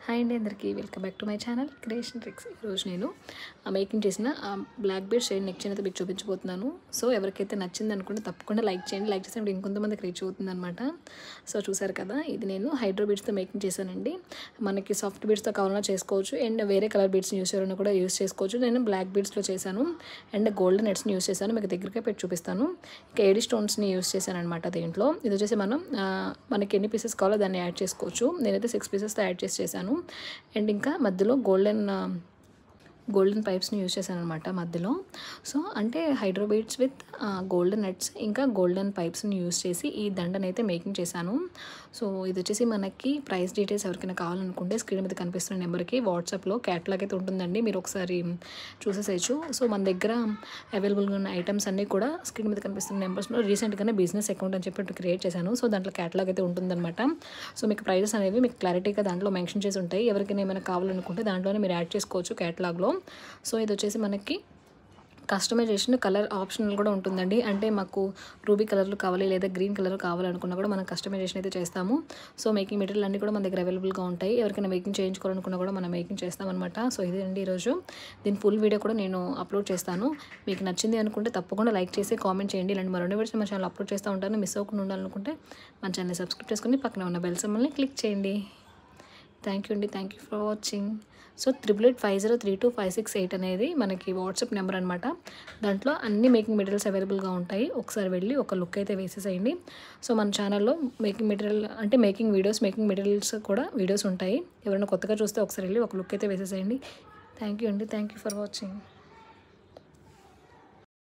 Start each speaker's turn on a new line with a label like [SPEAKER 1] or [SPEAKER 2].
[SPEAKER 1] Hi అండి అందరికీ welcome back to my channel creation tricks. ఈరోజు నేను మేకింగ్ చేసిన black bead shade neck chain అయితే మీకు చూపించబోతున్నాను. సో ఎవరికైతే నచ్చింది అనుకుంటే తప్పకుండా లైక్ చేయండి. లైక్ చేసినప్పుడు ఇంకొంతమందికి రీచ్ అవుతుంది అనమాట. సో చూసారు కదా, ఇది నేను హైడ్రో బీడ్స్తో మేకింగ్ చేశానండి. మనకి సాఫ్ట్ బీడ్స్తో కావాలన్నా చేసుకోవచ్చు అండ్ వేరే కలర్ బీడ్స్ని యూస్ చేయాలన్నా కూడా యూస్ చేసుకోవచ్చు. నేను బ్లాక్ బీడ్స్లో చేశాను అండ్ గోల్డెన్ నెట్స్ని యూస్ చేశాను. మీకు దగ్గరగా పెట్టి చూపిస్తాను. ఇంకా ఏడి స్టోన్స్ని యూస్ చేశాను అనమాట. దీంట్లో ఇది వచ్చేసి మనకి ఎన్ని పీసెస్ కావాలో దాన్ని యాడ్ చేసుకోవచ్చు. నేనైతే 6 పీసెస్తో యాడ్ చేశాను. అండ్ ఇంకా మధ్యలో గోల్డెన్ పైప్స్ని యూజ్ చేశాను అనమాట మధ్యలో. సో అంటే hydro beads with golden nets ఇంకా గోల్డెన్ పైప్స్ని యూజ్ చేసి ఈ దండనైతే మేకింగ్ చేశాను. సో ఇది వచ్చేసి మనకి ప్రైస్ డీటెయిల్స్ ఎవరికైనా కావాలనుకుంటే స్క్రీన్ మీద కనిపిస్తున్న నెంబర్కి వాట్సాప్లో క్యాటలాగ్ అయితే ఉంటుందండి, మీరు ఒకసారి చూసేసేయచ్చు. సో మన దగ్గర అవైలబుల్గా ఉన్న ఐటమ్స్ అన్నీ కూడా స్క్రీన్ మీద కనిపిస్తున్న నెంబర్స్లో రీసెంట్గానే బిజినెస్ అకౌంట్ అని చెప్పి క్రియేట్ చేశాను. సో దాంట్లో క్యాటలాగ్ అయితే ఉంటుందన్నమాట. సో మీకు ప్రైజెస్ అనేవి మీకు క్లారిటీగా దాంట్లో మెన్షన్ చేసి ఉంటాయి. ఎవరికైనా ఏమైనా కావాలనుకుంటే దాంట్లోనే మీరు యాడ్ చేసుకోవచ్చు క్యాటలాగ్లో. సో ఇది వచ్చేసి మనకి కస్టమైజేషన్ కలర్ ఆప్షనల్ కూడా ఉంటుందండి. అంటే మాకు రూబీ కలర్లు కావాలి లేదా గ్రీన్ కలర్ కావాలనుకున్నా కూడా మనం కస్టమైజేషన్ అయితే చేస్తాము. సో మేకింగ్ మెటీరియల్ అన్నీ కూడా మన దగ్గర అవైలబుల్గా ఉంటాయి. ఎవరికైనా మేకింగ్ చేయించుకోవాలనుకున్నా కూడా మనం మేకింగ్ చేస్తామన్నమాట. సో ఇది అండి ఈరోజు. దీని ఫుల్ వీడియో కూడా నేను అప్లోడ్ చేస్తాను. మీకు నచ్చింది అనుకుంటే తప్పకుండా లైక్ చేసి కామెంట్ చేయండి. ఇలాంటి మరొక వీడియోస్ మన ఛానల్ అప్లోడ్ చేస్తూ ఉంటాను. మిస్ అవ్వకుండా ఉండాలనుకుంటే మన ఛానల్ని సబ్స్క్రైబ్ చేసుకుని పక్కన ఉన్న బెల్ సింబల్ని క్లిక్ చేయండి. థ్యాంక్ యూ అండి. Thank you for watching. So 88503256 అనేది మనకి వాట్సాప్ నెంబర్ అనమాట. దాంట్లో అన్ని మేకింగ్ మెటీరియల్స్ అవైలబుల్గా ఉంటాయి. ఒకసారి వెళ్ళి ఒక లుక్ అయితే వేసేసేయండి. సో మన ఛానల్లో మేకింగ్ మెటీరియల్ అంటే మేకింగ్ మేకింగ్ మెటీరియల్స్ కూడా వీడియోస్ ఉంటాయి. ఎవరైనా కొత్తగా చూస్తే ఒకసారి వెళ్ళి ఒక లుక్ అయితే వేసేసేయండి. థ్యాంక్ యూ అండి. Thank you for watching.